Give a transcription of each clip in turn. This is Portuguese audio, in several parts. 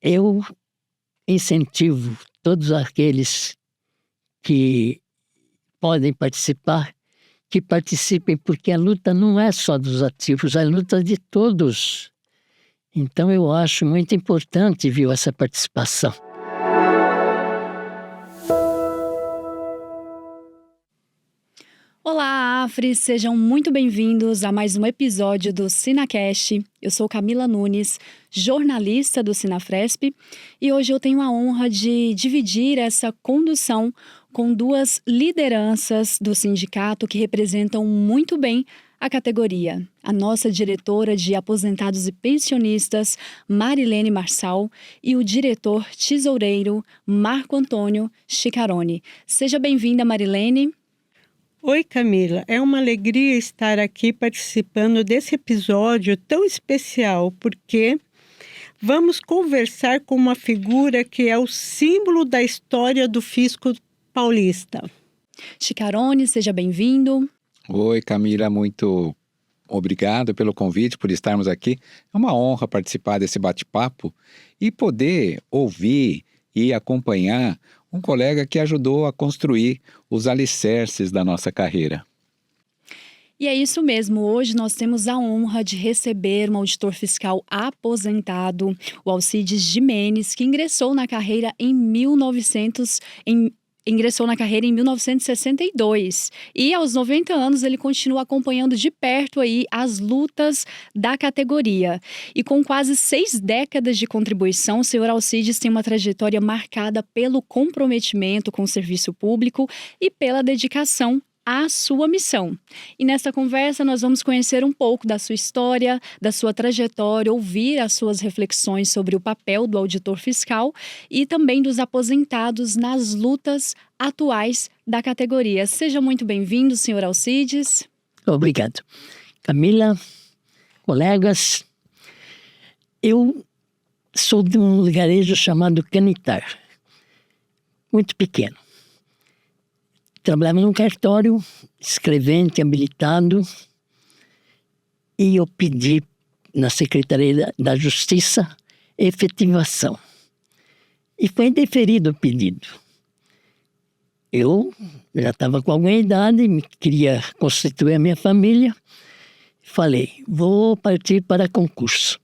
Eu incentivo todos aqueles que podem participar, que participem, porque a luta não é só dos ativos, é a luta de todos. Então eu acho muito importante, viu, essa participação. Olá, Afri! Sejam muito bem-vindos a mais um episódio do SinaCast. Eu sou Camila Nunes, jornalista do Sinafresp, e hoje eu tenho a honra de dividir essa condução com duas lideranças do sindicato que representam muito bem a categoria. A nossa diretora de aposentados e pensionistas, Marilene Marçal, e o diretor tesoureiro, Marco Antônio Chicarone. Seja bem-vinda, Marilene. Oi, Camila. É uma alegria estar aqui participando desse episódio tão especial, porque vamos conversar com uma figura que é o símbolo da história do fisco paulista. Chicarone, seja bem-vindo. Oi, Camila, muito obrigado pelo convite, por estarmos aqui. É uma honra participar desse bate-papo e poder ouvir e acompanhar um colega que ajudou a construir os alicerces da nossa carreira. E é isso mesmo, hoje nós temos a honra de receber um auditor fiscal aposentado, o Alcides Gimenez, que ingressou na carreira em 1962 e aos 90 anos ele continua acompanhando de perto aí as lutas da categoria. E com quase 6 décadas de contribuição, o senhor Alcides tem uma trajetória marcada pelo comprometimento com o serviço público e pela dedicação à sua missão. E nesta conversa nós vamos conhecer um pouco da sua história, da sua trajetória, ouvir as suas reflexões sobre o papel do auditor fiscal e também dos aposentados nas lutas atuais da categoria. Seja muito bem-vindo, senhor Alcides. Obrigado. Camila, colegas, eu sou de um lugarejo chamado Canitar, muito pequeno. Trabalhava num cartório, escrevente, habilitado, e eu pedi na Secretaria da Justiça efetivação. E foi deferido o pedido. Eu já estava com alguma idade, queria constituir a minha família, falei, vou partir para concurso.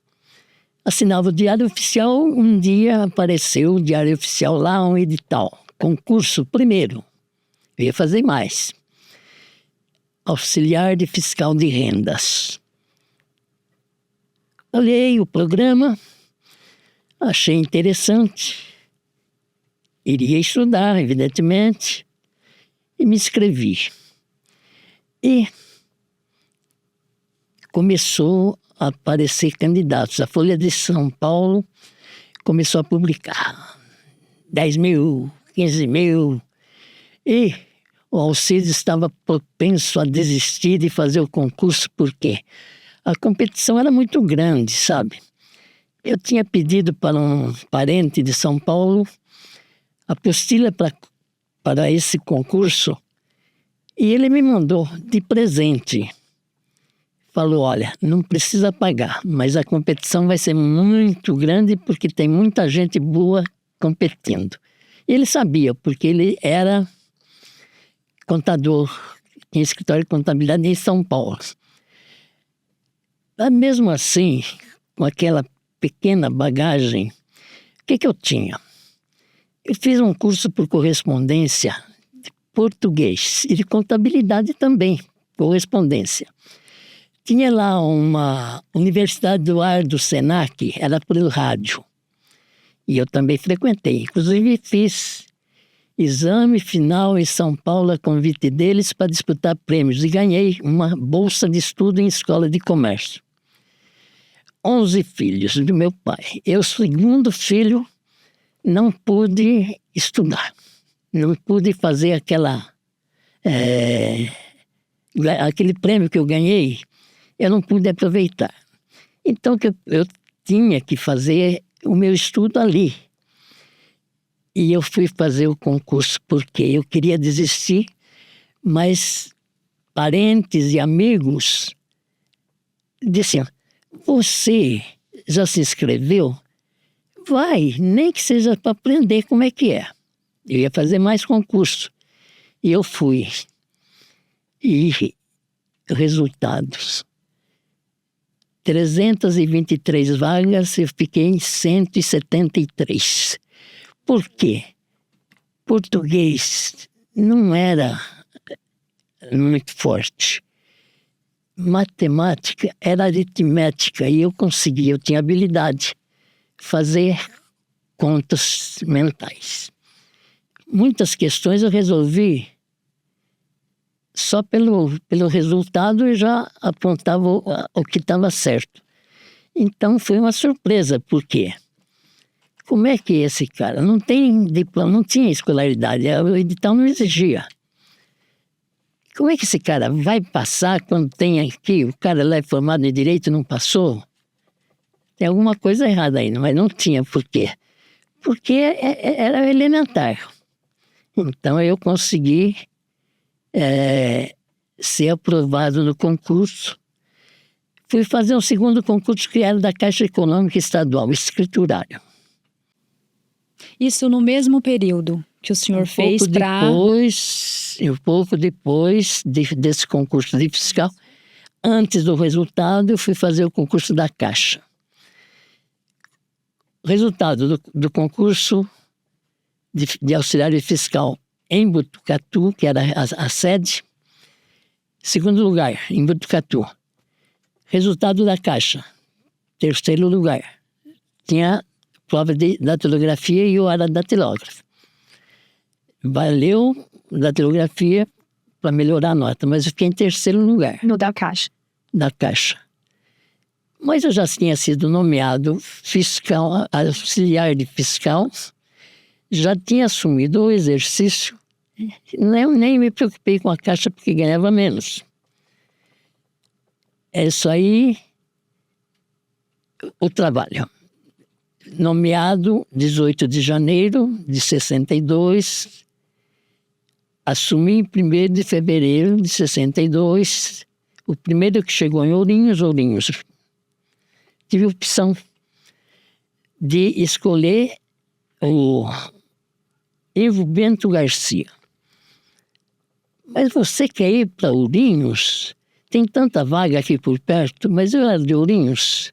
Assinava o Diário Oficial, um dia apareceu o Diário Oficial lá, um edital, concurso primeiro. Eu ia fazer mais. Auxiliar de Fiscal de Rendas. Olhei o programa, achei interessante. Iria estudar, evidentemente, e me inscrevi. E começou a aparecer candidatos. A Folha de São Paulo começou a publicar 10 mil, 15 mil, e o Alcides estava propenso a desistir de fazer o concurso porque a competição era muito grande, sabe? Eu tinha pedido para um parente de São Paulo apostila para esse concurso e ele me mandou de presente. Falou, olha, não precisa pagar, mas a competição vai ser muito grande porque tem muita gente boa competindo. E ele sabia, porque ele era contador, tinha escritório de contabilidade em São Paulo. Mas mesmo assim, com aquela pequena bagagem, o que eu tinha? Eu fiz um curso por correspondência de português e de contabilidade também, correspondência. Tinha lá uma Universidade do Ar do Senac, era pelo rádio. E eu também frequentei, inclusive fiz exame final em São Paulo a convite deles para disputar prêmios e ganhei uma bolsa de estudo em escola de comércio. 11 filhos do meu pai. Eu, segundo filho, não pude estudar. Não pude fazer aquele prêmio que eu ganhei, eu não pude aproveitar. Então eu tinha que fazer o meu estudo ali. E eu fui fazer o concurso porque eu queria desistir, mas parentes e amigos disseram, você já se inscreveu? vai, nem que seja para aprender como é que é. Eu ia fazer mais concurso. E eu fui. E resultados. 323 vagas, eu fiquei em 173. Por quê? Português não era muito forte. Matemática era aritmética e eu conseguia, eu tinha habilidade de fazer contas mentais. Muitas questões eu resolvi só pelo resultado, eu já apontava o que estava certo. Então foi uma surpresa, por quê? Como é que esse cara não tem diploma, não tinha escolaridade, o edital não exigia. Como é que esse cara vai passar quando tem aqui, o cara lá é formado em Direito e não passou? Tem alguma coisa errada aí, mas não tinha por quê? Porque era elementar. Então eu consegui ser aprovado no concurso. Fui fazer um segundo concurso que era da Caixa Econômica Estadual, escriturário. Isso no mesmo período que o senhor fez para... Um pouco depois desse concurso de fiscal, antes do resultado, eu fui fazer o concurso da Caixa. Resultado do concurso de auxiliar fiscal em Botucatu, que era a sede. Segundo lugar, em Botucatu. Resultado da Caixa. Terceiro lugar. Tinha prova de datilografia e eu era datilógrafo. Valeu datilografia para melhorar a nota, mas eu fiquei em terceiro lugar. No da Caixa. Da Caixa. Mas eu já tinha sido nomeado fiscal, auxiliar de fiscal, já tinha assumido o exercício, nem me preocupei com a Caixa porque ganhava menos. É isso aí, o trabalho. Nomeado 18 de janeiro de 62, assumi em 1º de fevereiro de 62, o primeiro que chegou em Ourinhos. Tive a opção de escolher o Ivo Bento Garcia. Mas você quer ir para Ourinhos? Tem tanta vaga aqui por perto, mas eu era de Ourinhos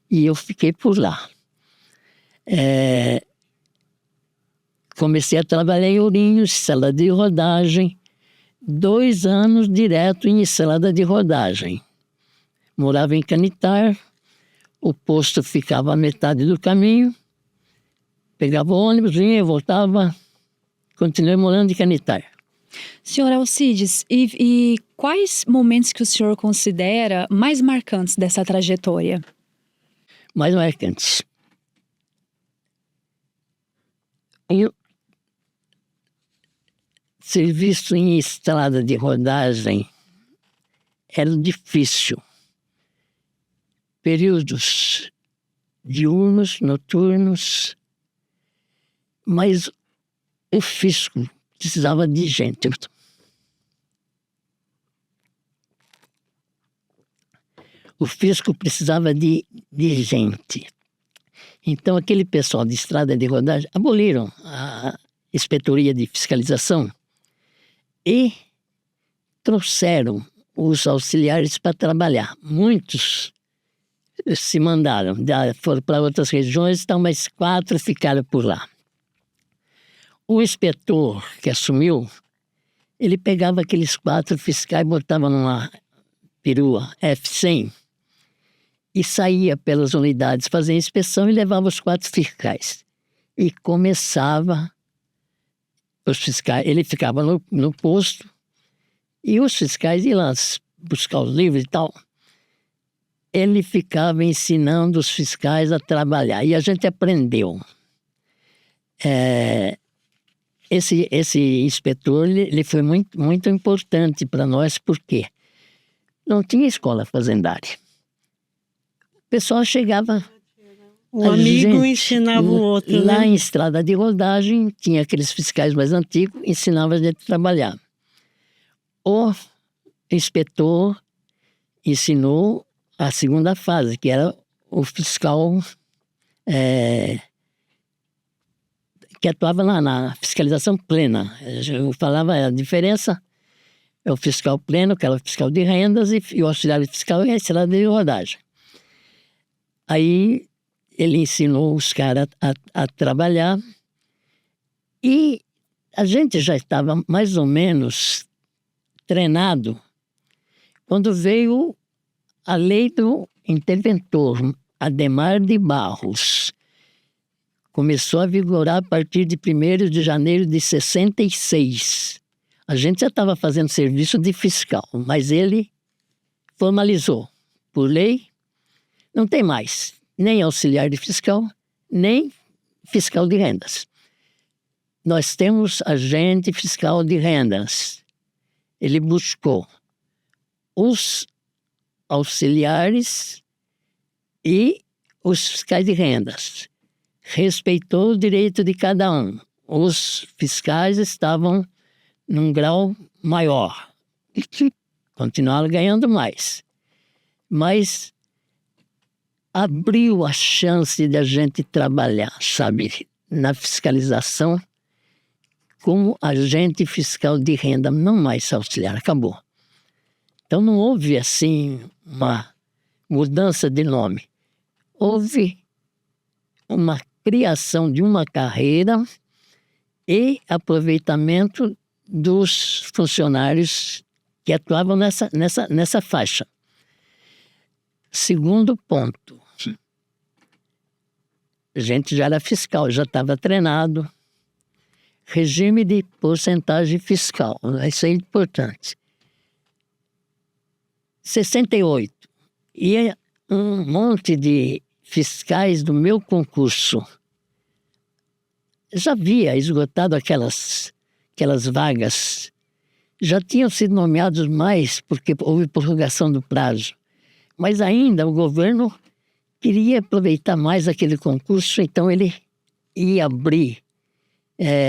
e eu fiquei por lá. Comecei a trabalhar em Ourinhos, sala de rodagem, 2 anos direto em sala de rodagem. Morava em Canitar, o posto ficava a metade do caminho, pegava o ônibus, vinha, voltava, continuei morando em Canitar. Senhor Alcides, e quais momentos que o senhor considera mais marcantes dessa trajetória? Mais marcantes. Eu serviço em estrada de rodagem era difícil. Períodos diurnos, noturnos, mas o fisco precisava de gente. O fisco precisava de gente. Então, aquele pessoal de estrada de rodagem aboliram a inspetoria de fiscalização e trouxeram os auxiliares para trabalhar. Muitos se mandaram, foram para outras regiões, então mais 4 ficaram por lá. O inspetor que assumiu, ele pegava aqueles 4 fiscais, botava numa perua F100 e saía pelas unidades, fazia inspeção e levava os 4 fiscais. E começava os fiscais, ele ficava no posto e os fiscais iam lá buscar os livros e tal. Ele ficava ensinando os fiscais a trabalhar e a gente aprendeu. Esse inspetor ele foi muito, muito importante para nós, porque não tinha escola fazendária. O pessoal chegava... O amigo ensinava o outro, lá né? em estrada de rodagem, tinha aqueles fiscais mais antigos, ensinava a gente a trabalhar. O inspetor ensinou a segunda fase, que era o fiscal que atuava na fiscalização plena. Eu falava a diferença, é o fiscal pleno, que era o fiscal de rendas, e o auxiliar fiscal é a estrada de rodagem. Aí ele ensinou os caras a trabalhar e a gente já estava mais ou menos treinado quando veio a lei do interventor, Adhemar de Barros. Começou a vigorar a partir de 1º de janeiro de 66. A gente já estava fazendo serviço de fiscal, mas ele formalizou. Por lei, não tem mais nem auxiliar de fiscal, nem fiscal de rendas. Nós temos agente fiscal de rendas. Ele buscou os auxiliares e os fiscais de rendas. Respeitou o direito de cada um. Os fiscais estavam num grau maior. Continuaram ganhando mais. Mas abriu a chance de a gente trabalhar, sabe, na fiscalização como agente fiscal de renda, não mais auxiliar, acabou. Então não houve, assim, uma mudança de nome. Houve uma criação de uma carreira e aproveitamento dos funcionários que atuavam nessa faixa. Segundo ponto, Sim. A gente já era fiscal, já estava treinado. Regime de porcentagem fiscal, isso é importante. 68, ia um monte de fiscais do meu concurso. Já havia esgotado aquelas vagas. Já tinham sido nomeados mais, porque houve prorrogação do prazo. Mas ainda o governo queria aproveitar mais aquele concurso, então ele ia abrir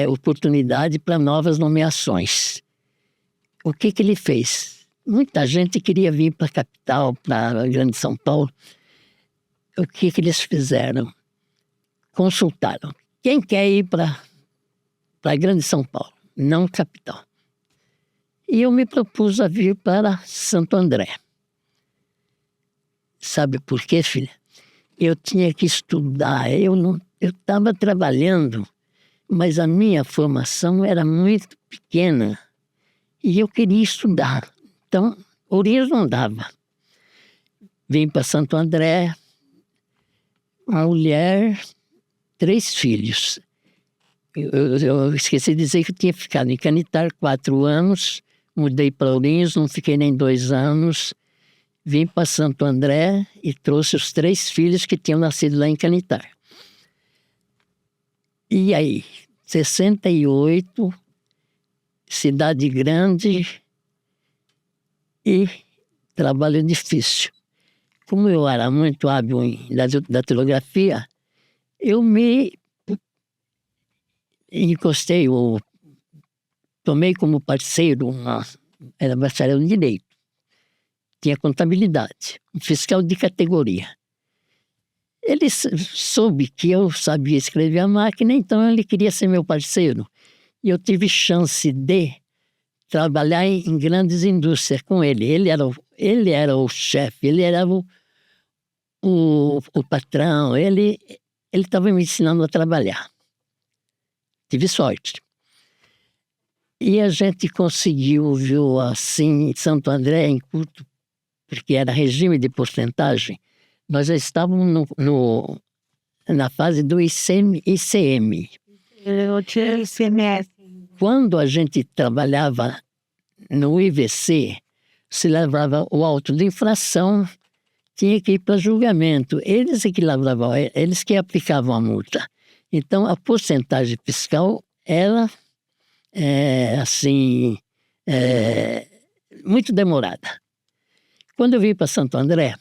oportunidade para novas nomeações. O que ele fez? Muita gente queria vir para a capital, para a Grande São Paulo. O que eles fizeram? Consultaram. Quem quer ir para a Grande São Paulo? Não capital. E eu me propus a vir para Santo André. Sabe por quê, filha? Eu tinha que estudar. Eu estava trabalhando, mas a minha formação era muito pequena e eu queria estudar. Então, Ourinhos não dava. Vim para Santo André, uma mulher, 3 filhos. Eu esqueci de dizer que eu tinha ficado em Canitar 4 anos, mudei para Ourinhos, não fiquei nem 2 anos. Vim para Santo André e trouxe os 3 filhos que tinham nascido lá em Canitar. E aí, 68, cidade grande e trabalho difícil. Como eu era muito hábil em datilografia, eu me encostei, tomei como parceiro, era bacharel em Direito. Tinha contabilidade, um fiscal de categoria. Ele soube que eu sabia escrever a máquina, então ele queria ser meu parceiro. E eu tive chance de trabalhar em grandes indústrias com ele. Ele era o chefe, ele era o patrão, ele estava me ensinando a trabalhar. Tive sorte. E a gente conseguiu, viu, assim, em Santo André, em curto, porque era regime de porcentagem, nós já estávamos na fase do ICM. Quando a gente trabalhava no IVC, se lavrava o auto de infração, tinha que ir para julgamento. Eles que lavravam, eles que aplicavam a multa. Então, a porcentagem fiscal era, muito demorada. Quando eu vim para Santo André,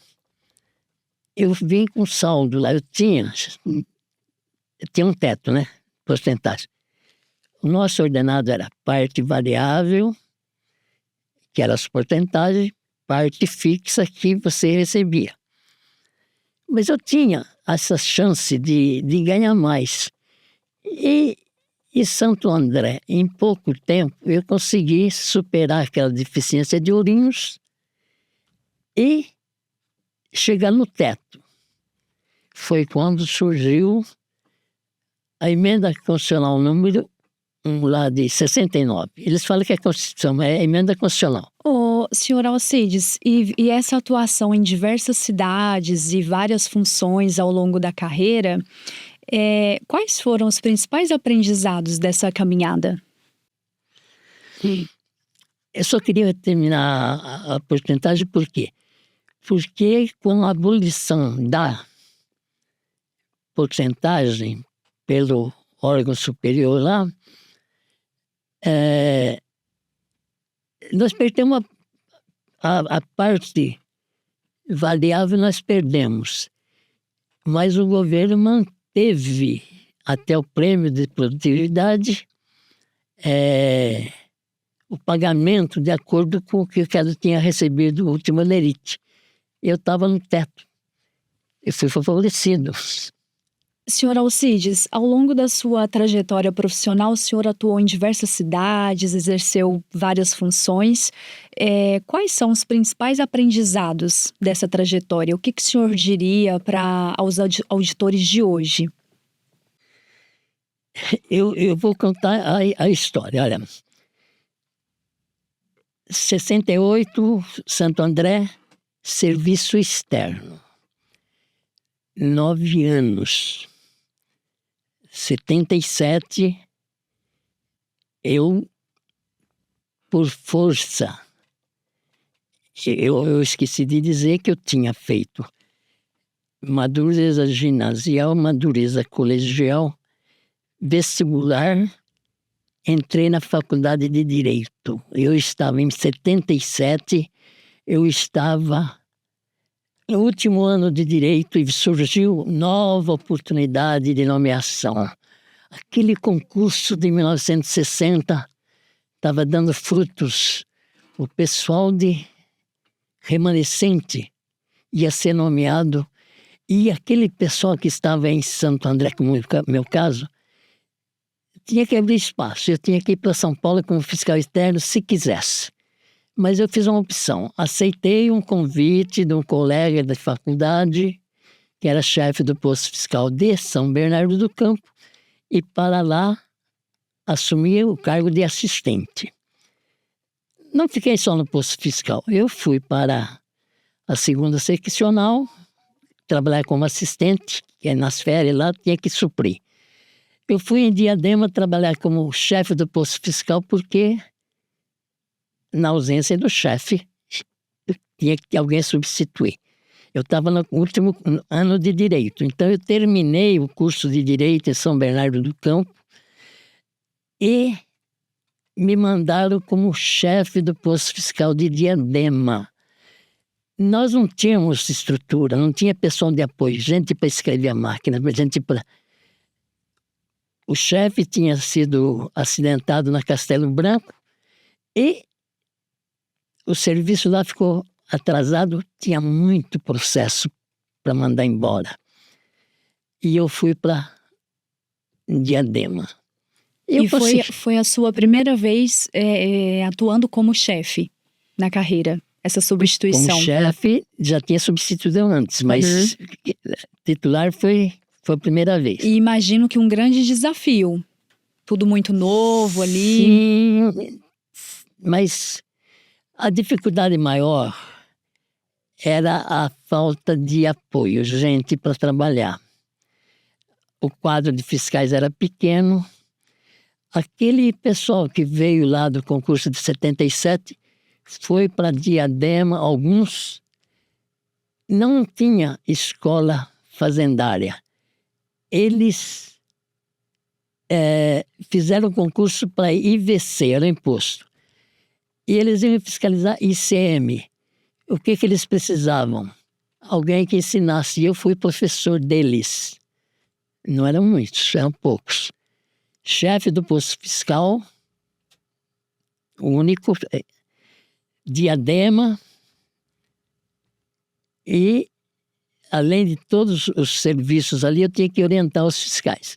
eu vim com saldo lá. Eu tinha um teto, né? Porcentagem. O nosso ordenado era parte variável, que era as porcentagens, parte fixa que você recebia. Mas eu tinha essa chance de ganhar mais. E Santo André, em pouco tempo, eu consegui superar aquela deficiência de Ourinhos e chegar no teto. Foi quando surgiu a emenda constitucional número 1, lá de 69. Eles falam que é Constituição, mas é emenda constitucional. Ô, senhor Alcides, e essa atuação em diversas cidades e várias funções ao longo da carreira, quais foram os principais aprendizados dessa caminhada? Eu só queria terminar a porcentagem por quê? Porque com a abolição da porcentagem pelo órgão superior lá, nós perdemos a parte variável, nós perdemos. Mas o governo manteve até o prêmio de produtividade o pagamento de acordo com o que o cara tinha recebido o último lerite. Eu estava no teto. Eu fui favorecido. Senhor Alcides, ao longo da sua trajetória profissional, o senhor atuou em diversas cidades, exerceu várias funções. Quais são os principais aprendizados dessa trajetória? O que o senhor diria para os auditores de hoje? Eu vou contar a história. Olha, 68, Santo André, serviço externo. 9 anos. 77, eu, por força, eu esqueci de dizer que eu tinha feito madureza ginasial, madureza colegial, vestibular, entrei na faculdade de Direito. Eu estava em 77, eu estava no último ano de Direito e surgiu nova oportunidade de nomeação. Aquele concurso de 1960 estava dando frutos. O pessoal de remanescente ia ser nomeado e aquele pessoal que estava em Santo André, como é o meu caso, tinha que abrir espaço. Eu tinha que ir para São Paulo como fiscal externo se quisesse. Mas eu fiz uma opção. Aceitei um convite de um colega da faculdade, que era chefe do posto fiscal de São Bernardo do Campo, e para lá assumi o cargo de assistente. Não fiquei só no posto fiscal. Eu fui para a segunda seccional, trabalhar como assistente, que nas férias lá tinha que suprir. Eu fui em Diadema trabalhar como chefe do posto fiscal porque, na ausência do chefe, tinha que alguém substituir. Eu estava no último ano de Direito, então eu terminei o curso de Direito em São Bernardo do Campo e me mandaram como chefe do posto fiscal de Diadema. Nós não tínhamos estrutura, não tinha pessoal de apoio, gente para escrever a máquina, gente para... O chefe tinha sido acidentado na Castelo Branco e o serviço lá ficou atrasado, tinha muito processo para mandar embora. E eu fui para Diadema. E foi a sua primeira vez atuando como chefe na carreira, essa substituição? Como chefe, já tinha substituído antes, mas titular foi a primeira vez. E imagino que um grande desafio. Tudo muito novo ali. Sim, mas a dificuldade maior era a falta de apoio, gente para trabalhar. O quadro de fiscais era pequeno. Aquele pessoal que veio lá do concurso de 77 foi para Diadema, alguns não tinha escola fazendária. Eles fizeram concurso para IVC, era imposto. E eles iam fiscalizar ICM. O que eles precisavam? Alguém que ensinasse. E eu fui professor deles. Não eram muitos, eram poucos. Chefe do posto fiscal, o único, Diadema, e além de todos os serviços ali, eu tinha que orientar os fiscais.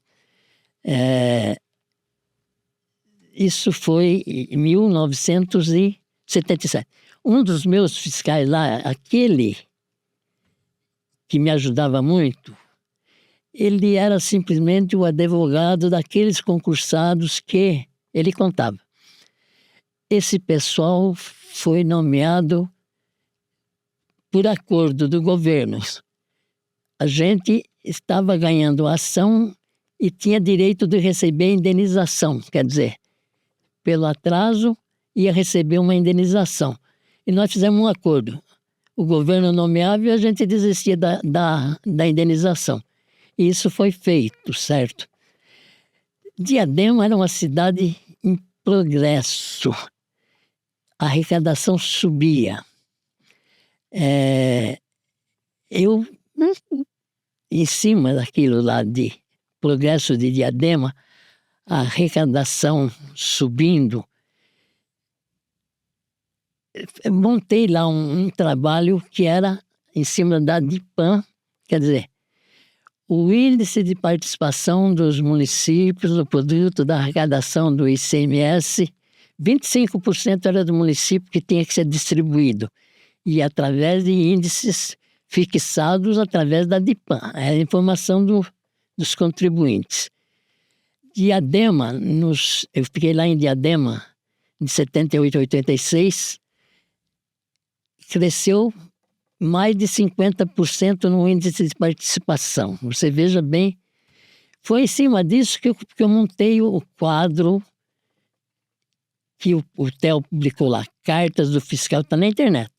Isso foi em 1977. Um dos meus fiscais lá, aquele que me ajudava muito, ele era simplesmente o advogado daqueles concursados que ele contava. Esse pessoal foi nomeado por acordo do governo. A gente estava ganhando ação e tinha direito de receber indenização, quer dizer, pelo atraso ia receber uma indenização. E nós fizemos um acordo. O governo nomeava e a gente desistia da indenização. E isso foi feito, certo? Diadema era uma cidade em progresso. A arrecadação subia. Eu, em cima daquilo lá de progresso de Diadema, a arrecadação subindo, montei lá um trabalho que era em cima da DIPAM, quer dizer, o índice de participação dos municípios no produto da arrecadação do ICMS, 25% era do município que tinha que ser distribuído, e através de índices fixados através da DIPAM, é a informação dos contribuintes. Diadema, eu fiquei lá em Diadema, de 78 a 86, cresceu mais de 50% no índice de participação. Você veja bem, foi em cima disso que eu montei o quadro que o Theo publicou lá, Cartas do Fiscal, está na internet.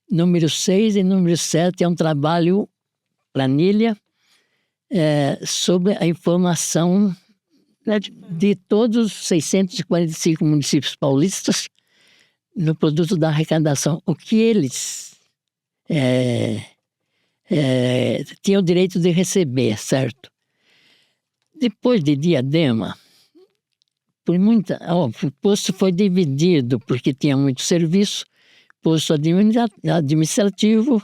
Número 6 e número 7 é um trabalho, planilha, sobre a informação de todos os 645 municípios paulistas no produto da arrecadação. O que eles tinham o direito de receber, certo? Depois de Diadema, o posto foi dividido porque tinha muito serviço. Posto administrativo,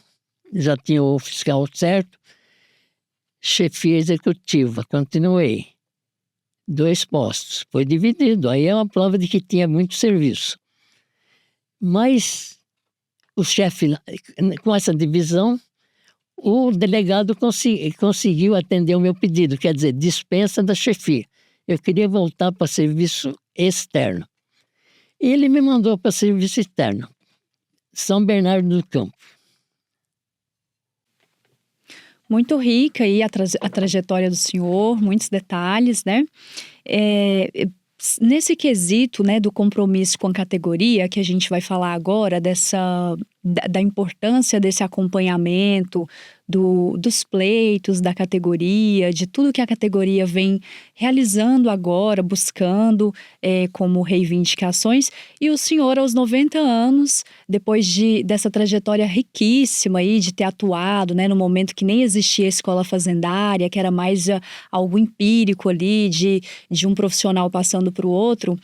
já tinha o fiscal certo. Chefia executiva, continuei. 2 postos, foi dividido. Aí é uma prova de que tinha muito serviço. Mas o chefe, com essa divisão, o delegado conseguiu atender o meu pedido, quer dizer, dispensa da chefia. Eu queria voltar para serviço externo. E ele me mandou para serviço externo, São Bernardo do Campo. Muito rica aí a trajetória do senhor, muitos detalhes, né? Nesse quesito, né, do compromisso com a categoria, que a gente vai falar agora, da importância desse acompanhamento, dos pleitos da categoria, de tudo que a categoria vem realizando agora, buscando como reivindicações. E o senhor, aos 90 anos, depois dessa trajetória riquíssima aí, de ter atuado, né, no momento que nem existia a escola fazendária, que era mais algo empírico ali, de um profissional passando para o outro,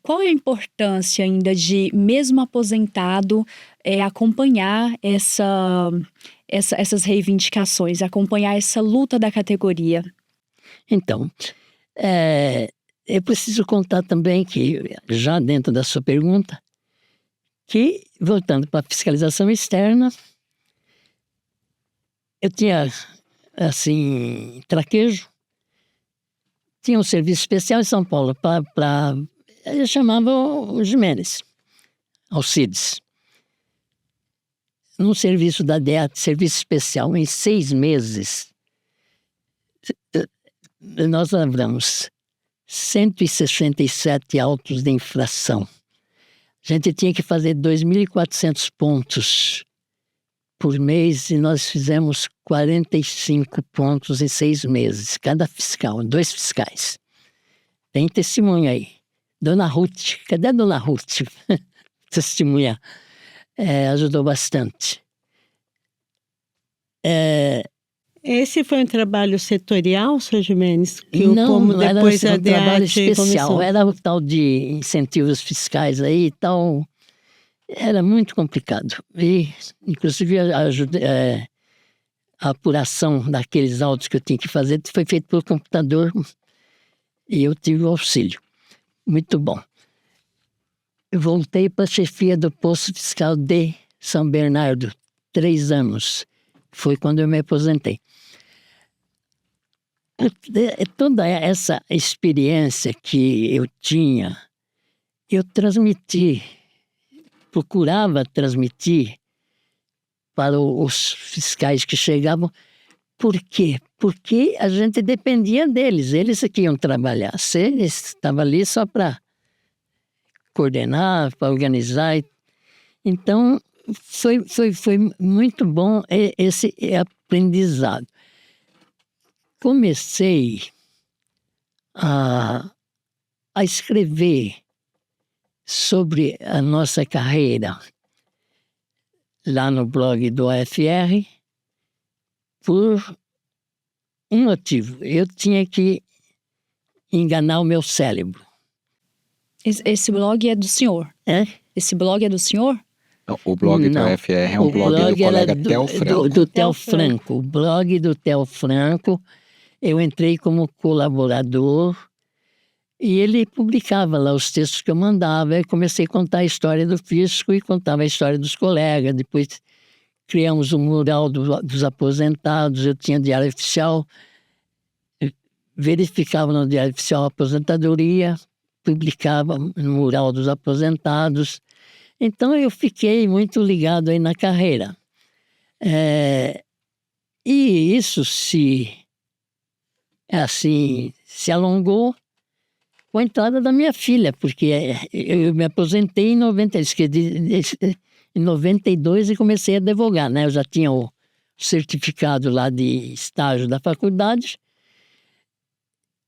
qual é a importância ainda de, mesmo aposentado, acompanhar essas reivindicações, acompanhar essa luta da categoria? Então, eu preciso contar também que, já dentro da sua pergunta, que, voltando para a fiscalização externa, eu tinha, assim, traquejo, tinha um serviço especial em São Paulo, eles chamavam o Jimenez, Alcides. Num serviço da DEAT, serviço especial, em 6 meses, nós lavramos 167 autos de infração. A gente tinha que fazer 2.400 pontos por mês e nós fizemos 45 pontos em 6 meses. Cada fiscal, 2 fiscais. Tem testemunha aí. Dona Ruth, cadê a Dona Ruth? Testemunha. Ajudou bastante. Esse foi um trabalho setorial, Sr. Jimenez? Não, depois era a um trabalho DEAT especial. começou. Era o tal de incentivos fiscais aí e tal. Era muito complicado. E, inclusive, a apuração daqueles autos que eu tinha que fazer foi feito pelo computador e eu tive o auxílio. Muito bom. Eu voltei para a chefia do posto fiscal de São Bernardo, 3 anos. Foi quando eu me aposentei. Toda essa experiência que eu tinha, eu transmiti, procurava transmitir para os fiscais que chegavam. Por quê? Porque a gente dependia deles, eles que iam trabalhar. Se eles estavam ali só para coordenar, para organizar. Então, foi muito bom esse aprendizado. Comecei a escrever sobre a nossa carreira lá no blog do AFR por um motivo. Eu tinha que enganar o meu cérebro. Esse blog é do senhor? É? Esse blog é do senhor? O blog do Não. AFR é um O blog do colega Theo Franco. do Theo Franco. O blog do Theo Franco. Eu entrei como colaborador e ele publicava lá os textos que eu mandava. Eu comecei a contar a história do fisco e contava a história dos colegas. Depois criamos um mural dos aposentados. Eu tinha diário oficial. Eu verificava no diário oficial a aposentadoria, publicava no mural dos aposentados. Então eu fiquei muito ligado aí na carreira. E isso se alongou com a entrada da minha filha, porque eu me aposentei em 92 e comecei a advogar, né? Eu já tinha o certificado lá de estágio da faculdade.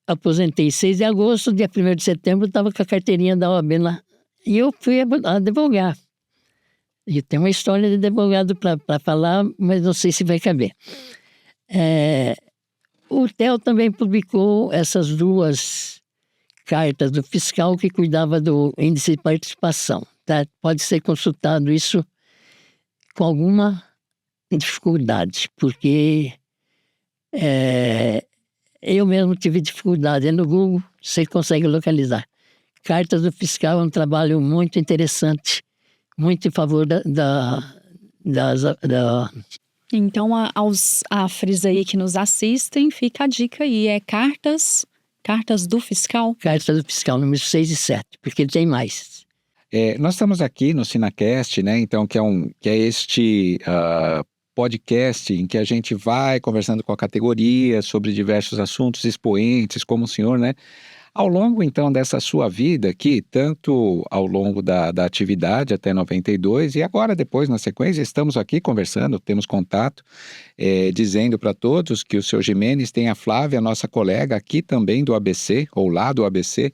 Aposentei em 6 de agosto, dia 1º de setembro, estava com a carteirinha da OAB lá. E eu fui advogar. E tem uma história de advogado para falar, mas não sei se vai caber. O Theo também publicou essas 2 cartas do fiscal que cuidava do índice de participação. Tá? Pode ser consultado isso com alguma dificuldade, porque eu mesmo tive dificuldade. No Google você consegue localizar. Cartas do Fiscal é um trabalho muito interessante, muito em favor da Então, aos afres aí que nos assistem, fica a dica aí, Cartas do Fiscal? Cartas do Fiscal, número 6 e 7, porque tem mais. Nós estamos aqui no Sinacast, né? Então, que é este podcast em que a gente vai conversando com a categoria sobre diversos assuntos, expoentes, como o senhor, né? Ao longo, então, dessa sua vida aqui, tanto ao longo da atividade até 92 e agora, depois, na sequência, estamos aqui conversando, temos contato, dizendo para todos que o seu Jimenez tem a Flávia, nossa colega aqui também do ABC, ou lá do ABC,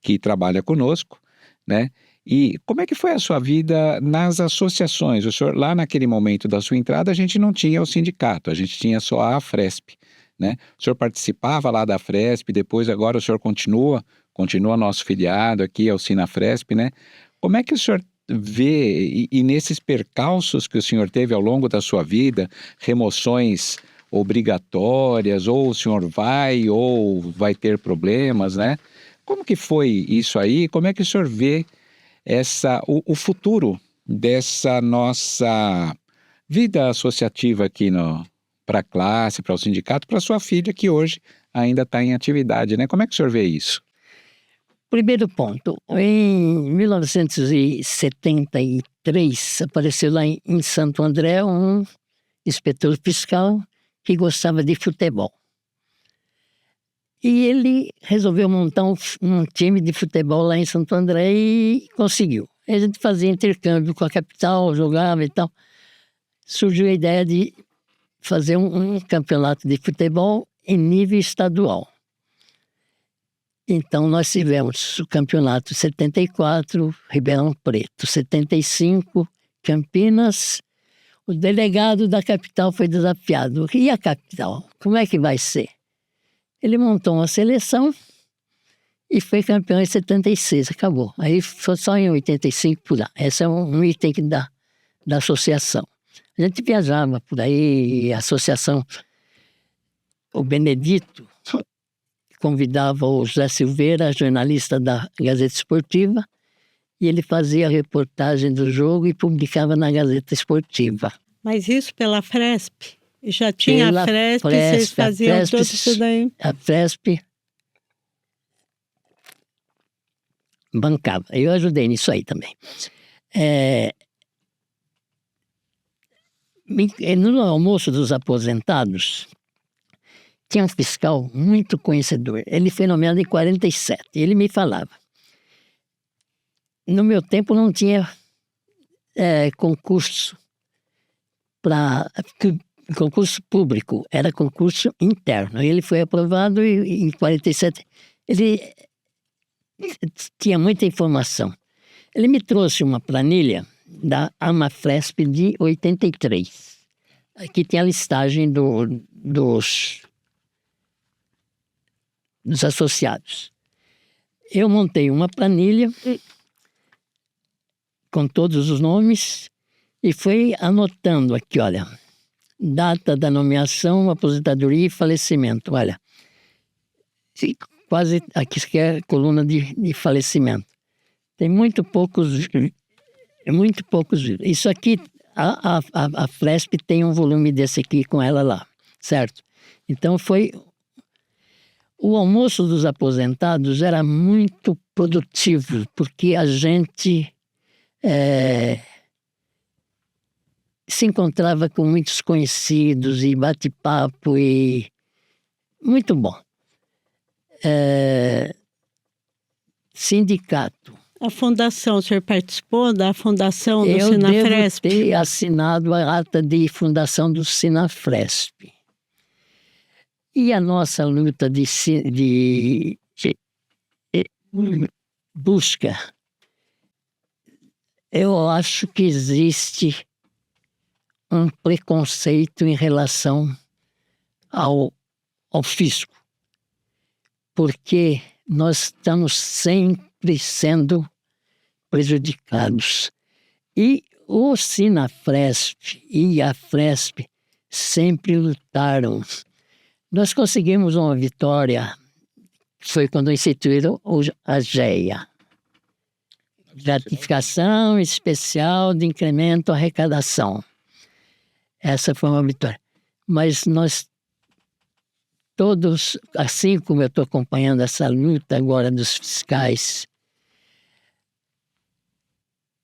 que trabalha conosco, né? E como é que foi a sua vida nas associações? O senhor, lá naquele momento da sua entrada, a gente não tinha o sindicato, a gente tinha só a AFRESP, né? O senhor participava lá da Fresp, depois agora o senhor continua nosso filiado aqui ao Sinafresp, né? Como é que o senhor vê, e nesses percalços que o senhor teve ao longo da sua vida, remoções obrigatórias, ou o senhor vai, ou vai ter problemas, né? Como que foi isso aí? Como é que o senhor vê o futuro dessa nossa vida associativa aqui para a classe, para o sindicato, para sua filha que hoje ainda está em atividade, né? Como é que o senhor vê isso? Primeiro ponto, em 1973 apareceu lá em Santo André um inspetor fiscal que gostava de futebol. E ele resolveu montar um time de futebol lá em Santo André e conseguiu. A gente fazia intercâmbio com a capital, jogava e tal. Surgiu a ideia de fazer um campeonato de futebol em nível estadual. Então nós tivemos o campeonato 74, Ribeirão Preto, 75, Campinas. O delegado da capital foi desafiado. E a capital? Como é que vai ser? Ele montou uma seleção e foi campeão em 76, acabou. Aí foi só em 85 por lá. Esse é um item da associação. A gente viajava por aí, a associação, o Benedito convidava o José Silveira, jornalista da Gazeta Esportiva, e ele fazia a reportagem do jogo e publicava na Gazeta Esportiva. Mas isso pela Fresp? Já tinha Pela a Fresp, vocês Fresp, a faziam Fresp, tudo isso daí? A Fresp bancava. Eu ajudei nisso aí também. No almoço dos aposentados, tinha um fiscal muito conhecedor. Ele foi nomeado em 47. Ele me falava. No meu tempo não tinha concurso concurso público, era concurso interno. Ele foi aprovado e em 47 ele tinha muita informação. Ele me trouxe uma planilha da Amafresp de 83. Aqui tem a listagem dos associados. Eu montei uma planilha com todos os nomes e fui anotando aqui, olha, data da nomeação, aposentadoria e falecimento. Olha, quase aqui que é a coluna de falecimento. Tem muito poucos. Isso aqui, a Fresp tem um volume desse aqui com ela lá, certo? Então foi. O almoço dos aposentados era muito produtivo, porque a gente se encontrava com muitos conhecidos e bate-papo e muito bom. Sindicato. A fundação, o senhor participou da fundação do Eu Sinafresp? devo ter assinado a ata de fundação do Sinafresp. E a nossa luta de busca, eu acho que existe um preconceito em relação ao fisco, porque nós estamos sempre sendo prejudicados. E o Sinafresp e a Fresp sempre lutaram. Nós conseguimos uma vitória, foi quando instituíram a GEA, Gratificação Especial de Incremento à Arrecadação. Essa foi uma vitória. Mas nós todos, assim como eu estou acompanhando essa luta agora dos fiscais,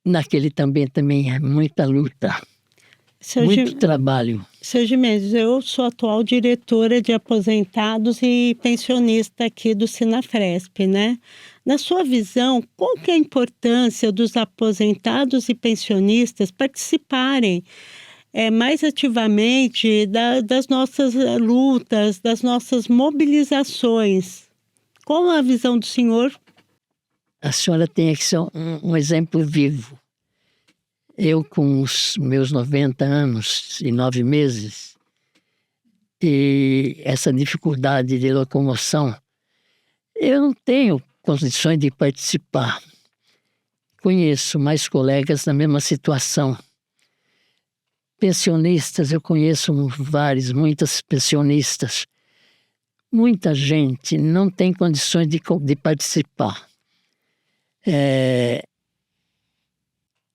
naquele também é muita luta, muito trabalho. Seu Gimenez, eu sou atual diretora de aposentados e pensionista aqui do Sinafresp, né? Na sua visão, qual que é a importância dos aposentados e pensionistas participarem mais ativamente das nossas lutas, das nossas mobilizações? Qual a visão do senhor? A senhora tem que ser um exemplo vivo. Eu, com os meus 90 anos e 9 meses, e essa dificuldade de locomoção, eu não tenho condições de participar. Conheço mais colegas na mesma situação. Pensionistas, eu conheço muitas pensionistas. Muita gente não tem condições de participar.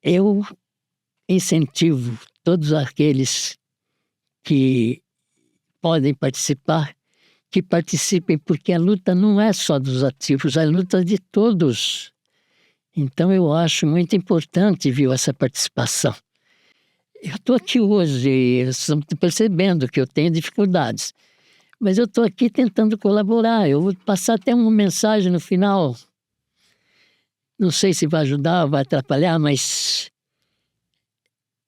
Eu incentivo todos aqueles que podem participar, que participem, porque a luta não é só dos ativos, é a luta de todos. Então eu acho muito importante, viu, essa participação. Eu estou aqui hoje, estou percebendo que eu tenho dificuldades, mas eu estou aqui tentando colaborar. Eu vou passar até uma mensagem no final. Não sei se vai ajudar ou vai atrapalhar, mas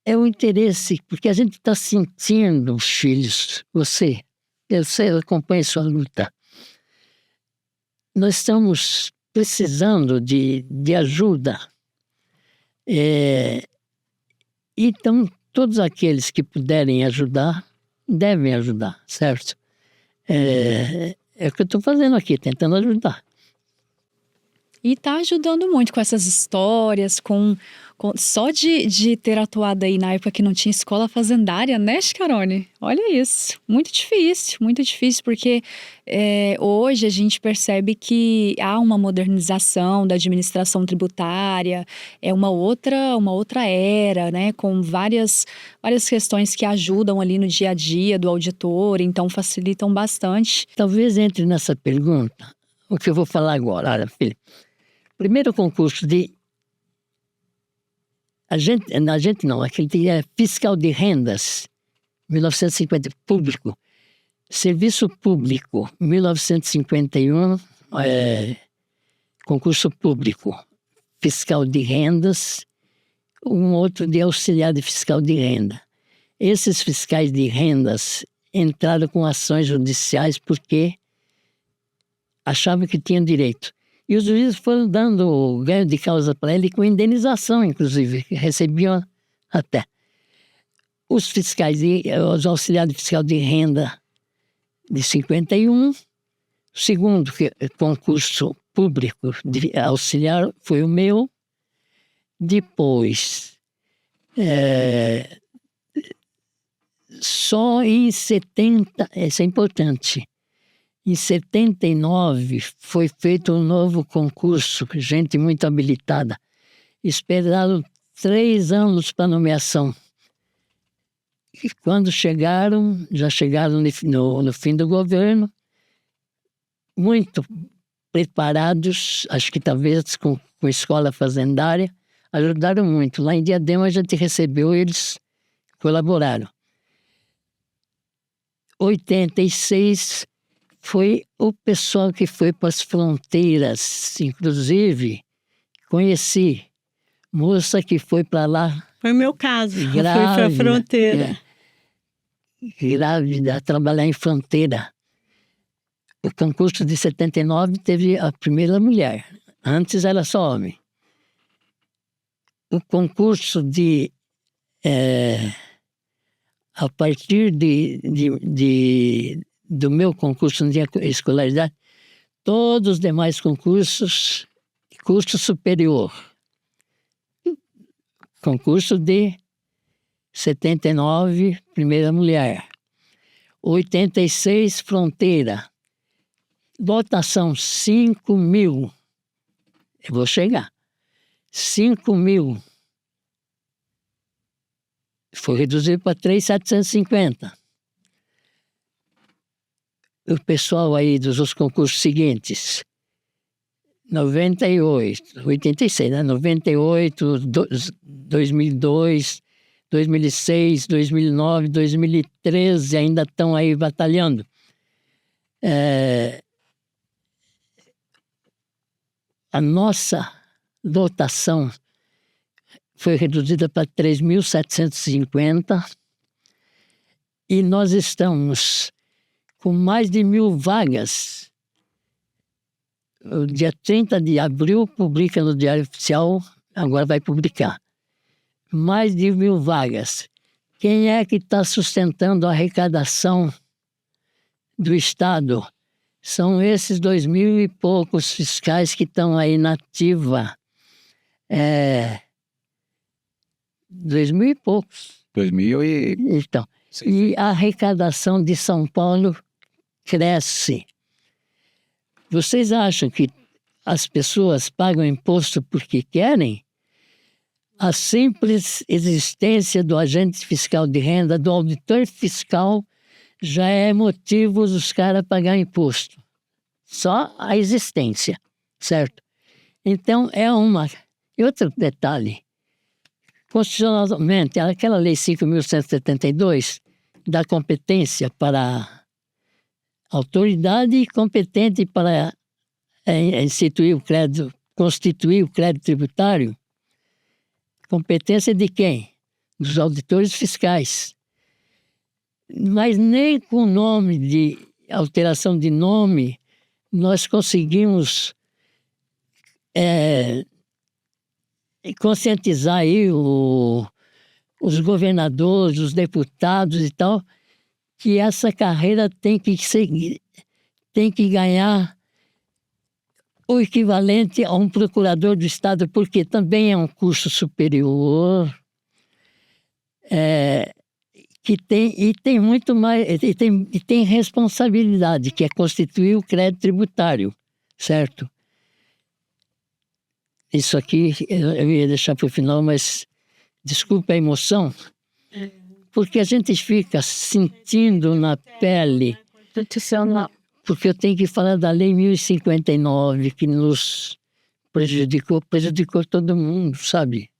é o interesse, porque a gente está sentindo os filhos, eu acompanho sua luta. Nós estamos precisando de ajuda. Então, todos aqueles que puderem ajudar, devem ajudar, certo? É o que eu estou fazendo aqui, tentando ajudar. E está ajudando muito com essas histórias, só de ter atuado aí na época que não tinha escola fazendária, né, Scarone? Olha isso, muito difícil, porque hoje a gente percebe que há uma modernização da administração tributária, é uma outra era, né, com várias questões que ajudam ali no dia a dia do auditor, então facilitam bastante. Talvez entre nessa pergunta o que eu vou falar agora. Olha, filho, primeiro concurso de... aquele é fiscal de rendas, 1950, público. Serviço público, 1951, concurso público, fiscal de rendas, um outro de auxiliar de fiscal de renda. Esses fiscais de rendas entraram com ações judiciais porque achavam que tinham direito. E os juízes foram dando ganho de causa para ele com indenização, inclusive, que recebiam até. Os auxiliares de fiscal de renda de 51, o segundo concurso público de auxiliar foi o meu. Depois, só em 70, isso é importante, em 79 foi feito um novo concurso, gente muito habilitada. Esperaram 3 anos para nomeação. E quando já chegaram no fim do governo, muito preparados, acho que talvez com escola fazendária, ajudaram muito. Lá em Diadema a gente recebeu, eles colaboraram. 86 foi o pessoal que foi para as fronteiras, inclusive conheci moça que foi para lá. Foi o meu caso, grávida, fui para a fronteira. Grávida, trabalhar em fronteira. O concurso de 79 teve a primeira mulher, antes era só homem. O concurso a partir do meu concurso de escolaridade, todos os demais concursos, curso superior. Concurso de 79, primeira mulher. 86, fronteira. Votação 5.000. Eu vou chegar. 5.000. Foi reduzido para 3.750. O pessoal aí dos outros concursos seguintes, 98, 86, né? 98, 2002, 2006, 2009, 2013, ainda estão aí batalhando. A nossa dotação foi reduzida para 3.750 e nós estamos com mais de 1.000 vagas. O dia 30 de abril publica no Diário Oficial, agora vai publicar. Mais de 1.000 vagas. Quem é que está sustentando a arrecadação do Estado? São esses 2.000 e poucos fiscais que estão aí na ativa. 2.000 e poucos. 2000 e... Então, e a arrecadação de São Paulo cresce. Vocês acham que as pessoas pagam imposto porque querem? A simples existência do agente fiscal de renda, do auditor fiscal, já é motivo dos caras pagar imposto. Só a existência, certo? Então, E outro detalhe, constitucionalmente, aquela Lei 5.172 dá competência para a autoridade competente para constituir o crédito tributário. Competência de quem? Dos auditores fiscais. Mas nem com alteração de nome, nós conseguimos conscientizar aí os governadores, os deputados e tal, que essa carreira tem que seguir, tem que ganhar o equivalente a um procurador do Estado, porque também é um curso superior, que tem muito mais, e tem responsabilidade, que é constituir o crédito tributário, certo? Isso aqui eu ia deixar para o final, mas desculpa a emoção, porque a gente fica sentindo na pele, porque eu tenho que falar da Lei 1059, que nos prejudicou todo mundo, sabe?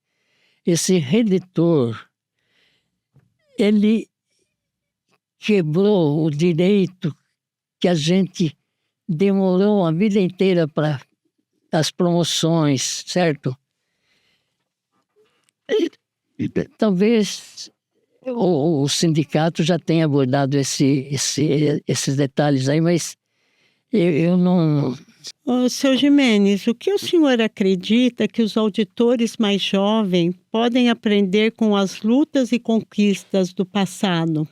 Esse redentor, ele quebrou o direito que a gente demorou a vida inteira para as promoções, certo? Talvez o sindicato já tenha abordado esses detalhes aí, mas eu não... Ô, seu Gimenes, o que o senhor acredita que os auditores mais jovens podem aprender com as lutas e conquistas do passado?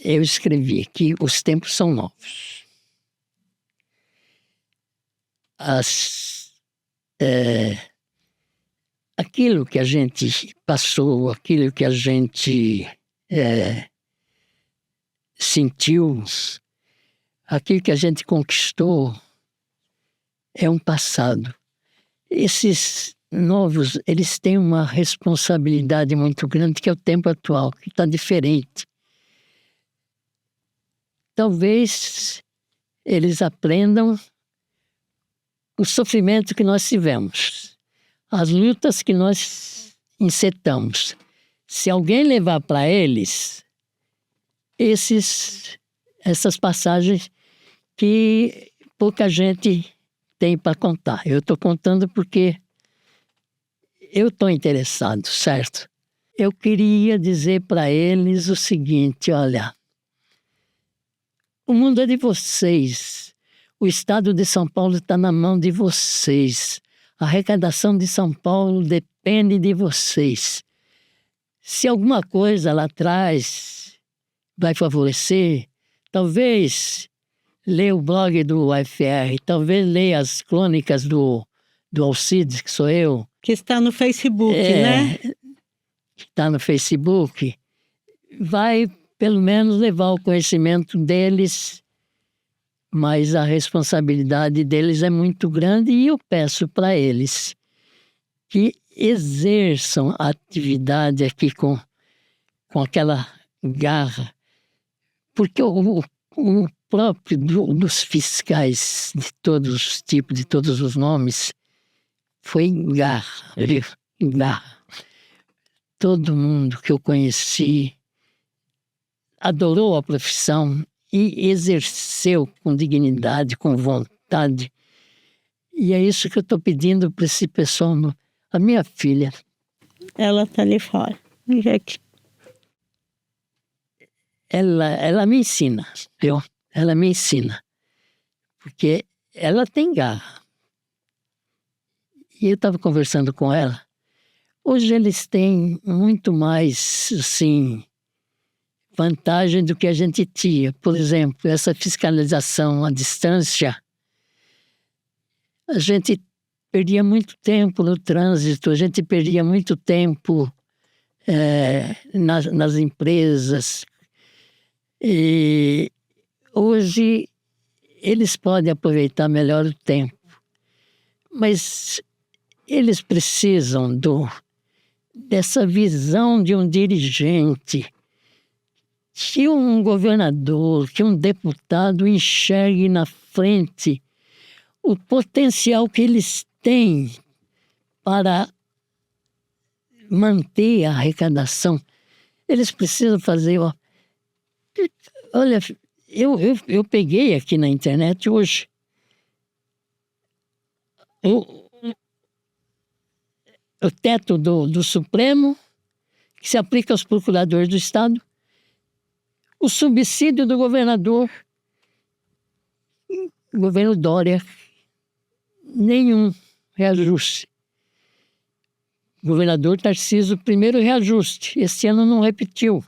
Eu escrevi que os tempos são novos. Aquilo que a gente passou, aquilo que a gente sentiu, aquilo que a gente conquistou, é um passado. Esses novos, eles têm uma responsabilidade muito grande, que é o tempo atual, que está diferente. Talvez eles aprendam o sofrimento que nós tivemos, as lutas que nós encetamos. Se alguém levar para eles essas passagens que pouca gente tem para contar. Eu estou contando porque eu estou interessado, certo? Eu queria dizer para eles o seguinte: olha, o mundo é de vocês. O estado de São Paulo está na mão de vocês. A arrecadação de São Paulo depende de vocês. Se alguma coisa lá atrás vai favorecer, talvez leia o blog do UFR, talvez leia as crônicas do Alcides, que sou eu. Que está no Facebook, né? Que está no Facebook. Vai, pelo menos, levar o conhecimento deles, mas a responsabilidade deles é muito grande, e eu peço para eles que exerçam a atividade aqui com aquela garra, porque o próprio dos fiscais de todos os tipos, de todos os nomes, foi garra, garra. Todo mundo que eu conheci adorou a profissão e exerceu com dignidade, com vontade. E é isso que eu estou pedindo para esse pessoal. A minha filha... Ela está ali fora. Ela me ensina, viu? Ela me ensina. Porque ela tem garra. E eu estava conversando com ela. Hoje eles têm muito mais, assim, vantagem do que a gente tinha. Por exemplo, essa fiscalização à distância. A gente perdia muito tempo no trânsito, a gente perdia muito tempo nas empresas. E hoje eles podem aproveitar melhor o tempo. Mas eles precisam dessa visão de um dirigente, que um governador, que um deputado enxergue na frente o potencial que eles têm para manter a arrecadação. Eles precisam fazer... Olha, eu peguei aqui na internet hoje o teto do Supremo, que se aplica aos procuradores do Estado, o subsídio do governador, o governo Dória, nenhum reajuste. O governador Tarcísio, primeiro reajuste, este ano não repetiu.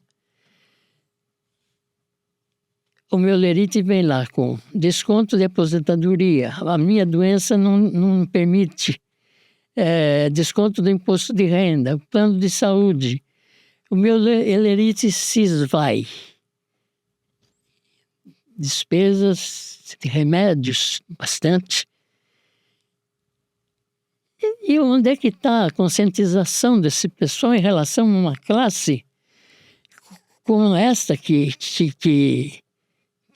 o meu lerite vem lá com desconto de aposentadoria. A minha doença não permite desconto do imposto de renda, plano de saúde. O meu lerite CIS vai. Despesas de remédios, bastante. E onde é que está a conscientização desse pessoal em relação a uma classe como esta que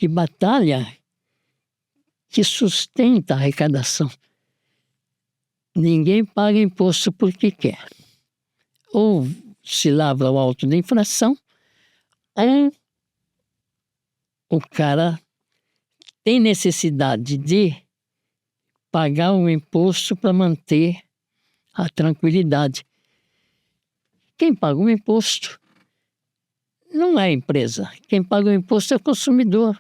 batalha, que sustenta a arrecadação? Ninguém paga imposto porque quer. Ou se lavra o auto da infração, ou o cara tem necessidade de pagar o imposto para manter a tranquilidade. Quem paga o imposto não é a empresa. Quem paga o imposto é o consumidor.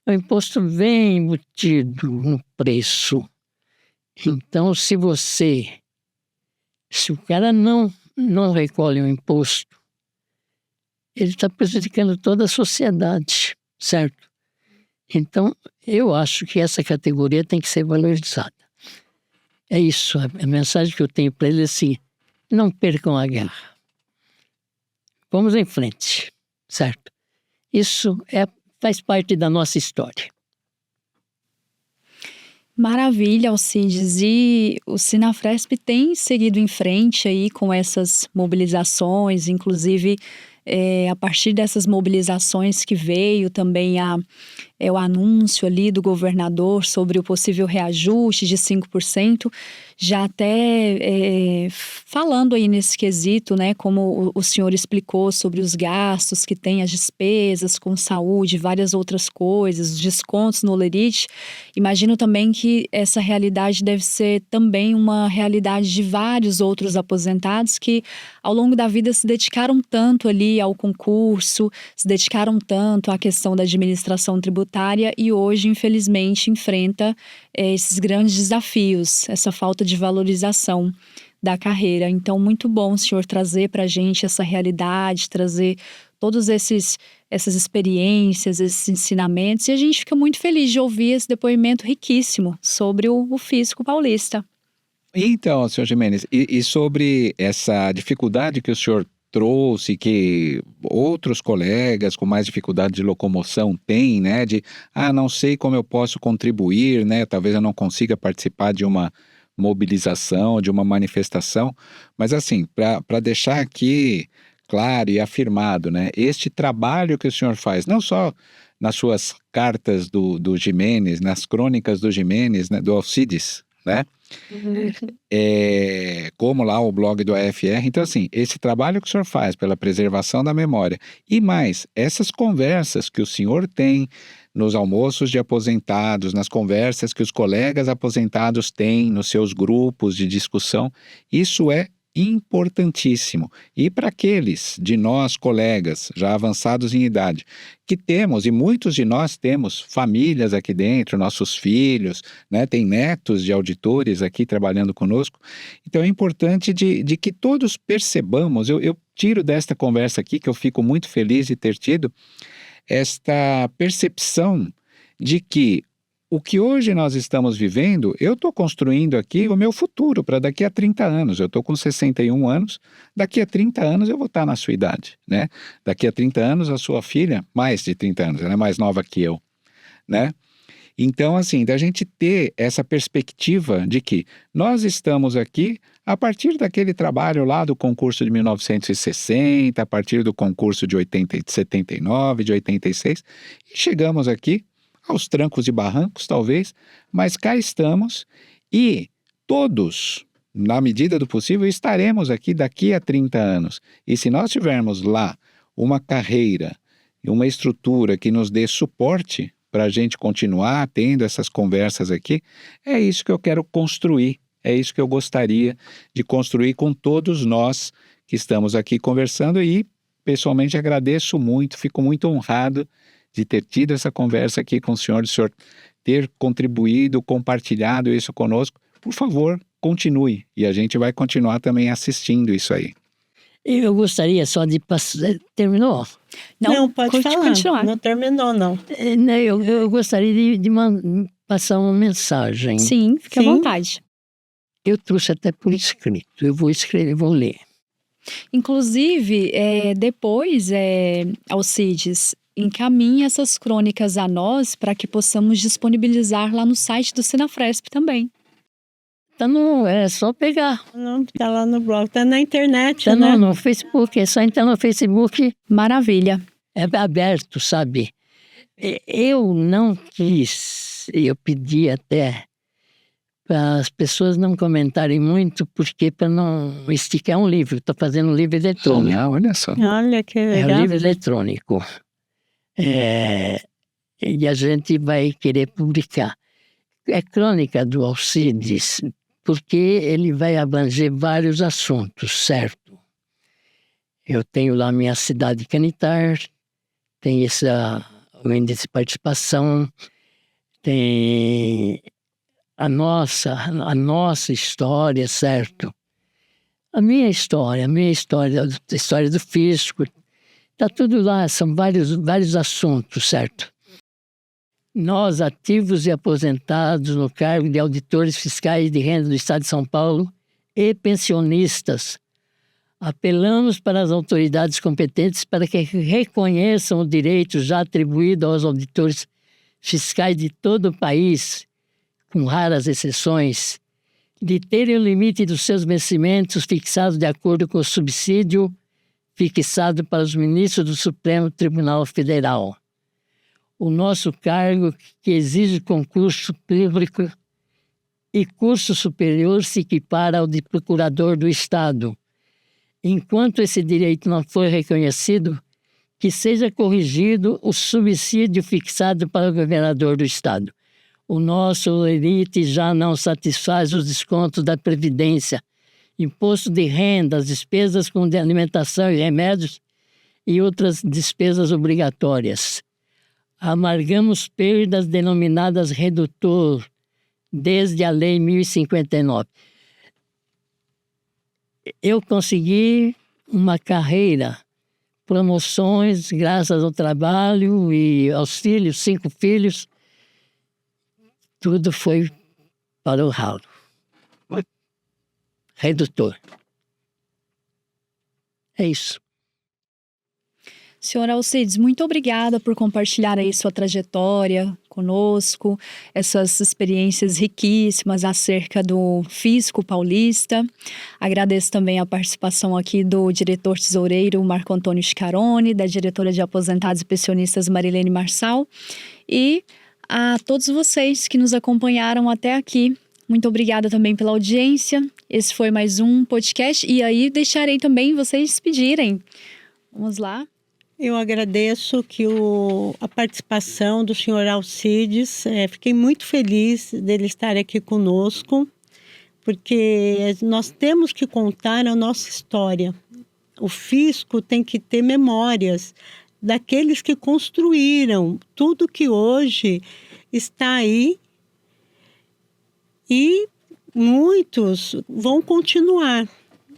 O imposto vem embutido no preço. Então, se o cara não recolhe o imposto, ele está prejudicando toda a sociedade, certo? Então, eu acho que essa categoria tem que ser valorizada. É isso, a mensagem que eu tenho para eles é assim: não percam a guerra. Vamos em frente, certo? Isso faz parte da nossa história. Maravilha, Alcides. E o Sinafresp tem seguido em frente aí com essas mobilizações, inclusive a partir dessas mobilizações que veio também o anúncio ali do governador sobre o possível reajuste de 5%, já até falando aí nesse quesito, né, como o senhor explicou sobre os gastos que tem, as despesas com saúde, várias outras coisas, os descontos no lerite. Imagino também que essa realidade deve ser também uma realidade de vários outros aposentados que ao longo da vida se dedicaram tanto ali ao concurso, se dedicaram tanto à questão da administração tributária e hoje, infelizmente, enfrenta esses grandes desafios, essa falta de valorização da carreira. Então, muito bom o senhor trazer para a gente essa realidade, trazer todos essas experiências, esses ensinamentos, e a gente fica muito feliz de ouvir esse depoimento riquíssimo sobre o fisco paulista. Então, senhor Gimenez, e sobre essa dificuldade que o senhor trouxe, que outros colegas com mais dificuldade de locomoção têm, né? Não sei como eu posso contribuir, né? Talvez eu não consiga participar de uma mobilização, de uma manifestação, mas assim, para deixar aqui claro e afirmado, né? Este trabalho que o senhor faz, não só nas suas cartas do Gimenez, nas crônicas do Gimenez, né? Do Alcides, né? Como lá o blog do AFR. Então assim, esse trabalho que o senhor faz pela preservação da memória e mais, essas conversas que o senhor tem nos almoços de aposentados, nas conversas que os colegas aposentados têm nos seus grupos de discussão, isso é importantíssimo. E para aqueles de nós, colegas, já avançados em idade, que temos, e muitos de nós temos famílias aqui dentro, nossos filhos, né, tem netos de auditores aqui trabalhando conosco, então é importante de que todos percebamos, eu tiro desta conversa aqui, que eu fico muito feliz de ter tido, esta percepção de que o que hoje nós estamos vivendo, eu estou construindo aqui o meu futuro para daqui a 30 anos. Eu estou com 61 anos, daqui a 30 anos eu vou estar na sua idade, né? Daqui a 30 anos a sua filha, mais de 30 anos, ela é mais nova que eu, né? Então, assim, da gente ter essa perspectiva de que nós estamos aqui a partir daquele trabalho lá do concurso de 1960, a partir do concurso de 79, de 86, e chegamos aqui aos trancos e barrancos, talvez, mas cá estamos e todos, na medida do possível, estaremos aqui daqui a 30 anos. E se nós tivermos lá uma carreira e uma estrutura que nos dê suporte para a gente continuar tendo essas conversas aqui, é isso que eu quero construir, é isso que eu gostaria de construir com todos nós que estamos aqui conversando e, pessoalmente, agradeço muito, fico muito honrado de ter tido essa conversa aqui com o senhor ter contribuído, compartilhado isso conosco. Por favor, continue e a gente vai continuar também assistindo isso aí. Eu gostaria só de passar... Terminou? Não, pode falar. continuar. Não terminou, não. Né, eu gostaria de passar uma mensagem. Sim, fique à Sim. vontade. Eu trouxe até por escrito. Eu vou escrever, vou ler. Inclusive, depois, Alcides, encaminhe essas crônicas a nós para que possamos disponibilizar lá no site do Sinafresp também. Então, é só pegar. Não, tá lá no blog, tá na internet, Tá né? no Facebook, é só entrar no Facebook. Maravilha. É aberto, sabe? Eu não quis, eu pedi até para as pessoas não comentarem muito, porque para não esticar um livro. Estou fazendo um livro eletrônico. Ah, olha só. Olha que É um legal. livro eletrônico. E a gente vai querer publicar. É crônica do Alcides, porque ele vai abranger vários assuntos, certo? Eu tenho lá minha cidade Canitar, tem o índice de participação, tem a nossa história, certo? A história a história do fisco, está tudo lá, são vários assuntos, certo? Nós, ativos e aposentados no cargo de auditores fiscais de renda do Estado de São Paulo e pensionistas, apelamos para as autoridades competentes para que reconheçam o direito já atribuído aos auditores fiscais de todo o país, com raras exceções, de terem o limite dos seus vencimentos fixado de acordo com o subsídio fixado para os ministros do Supremo Tribunal Federal. O nosso cargo, que exige concurso público e curso superior, se equipara ao de procurador do Estado. Enquanto esse direito não for reconhecido, que seja corrigido o subsídio fixado para o governador do Estado. O nosso elite já não satisfaz os descontos da Previdência, imposto de renda, as despesas com de alimentação e remédios e outras despesas obrigatórias. Amargamos perdas denominadas redutor, desde a Lei 1059. Eu consegui uma carreira, promoções graças ao trabalho e auxílio, 5 filhos. Tudo foi para o ralo. Redutor. É isso. Senhora Alcides, muito obrigada por compartilhar aí sua trajetória conosco, essas experiências riquíssimas acerca do fisco paulista. Agradeço também a participação aqui do diretor tesoureiro Marco Antônio Scaroni, da diretora de aposentados e pensionistas Marilene Marçal e a todos vocês que nos acompanharam até aqui. Muito obrigada também pela audiência. Esse foi mais um podcast e aí deixarei também vocês pedirem. Vamos lá. Eu agradeço a participação do senhor Alcides. Fiquei muito feliz dele estar aqui conosco, porque nós temos que contar a nossa história. O fisco tem que ter memórias daqueles que construíram tudo que hoje está aí e muitos vão continuar.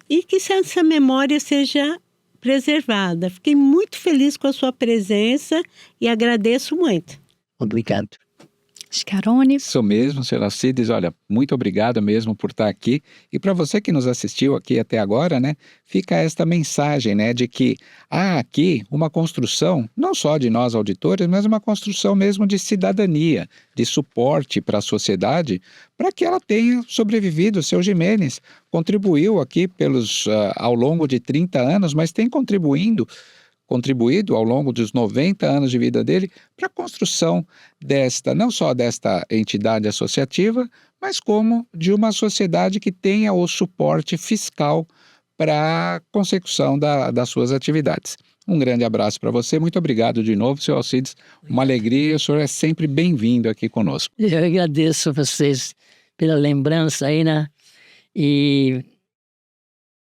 E que essa memória seja preservada. Fiquei muito feliz com a sua presença e agradeço muito. Obrigado. Scaroni. Isso mesmo, senhor Alcides. Olha, muito obrigado mesmo por estar aqui. E para você que nos assistiu aqui até agora, né, fica esta mensagem, né, de que há aqui uma construção, não só de nós auditores, mas uma construção mesmo de cidadania, de suporte para a sociedade, para que ela tenha sobrevivido. O seu Jimenez contribuiu aqui ao longo de 30 anos, mas tem contribuído ao longo dos 90 anos de vida dele para a construção não só desta entidade associativa, mas como de uma sociedade que tenha o suporte fiscal para a consecução das suas atividades. Um grande abraço para você, muito obrigado de novo, senhor Alcides, uma alegria, o senhor é sempre bem-vindo aqui conosco. Eu agradeço a vocês pela lembrança aí, né? E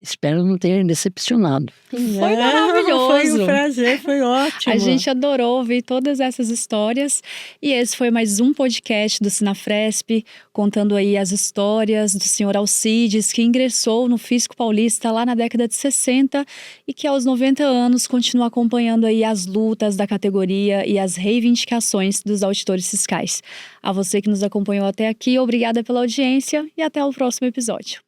Espero não ter decepcionado. Foi maravilhoso. Foi um prazer, foi ótimo. A gente adorou ouvir todas essas histórias e esse foi mais um podcast do Sinafresp, contando aí as histórias do senhor Alcides, que ingressou no Fisco Paulista lá na década de 60 e que aos 90 anos continua acompanhando aí as lutas da categoria e as reivindicações dos auditores fiscais. A você que nos acompanhou até aqui, obrigada pela audiência e até o próximo episódio.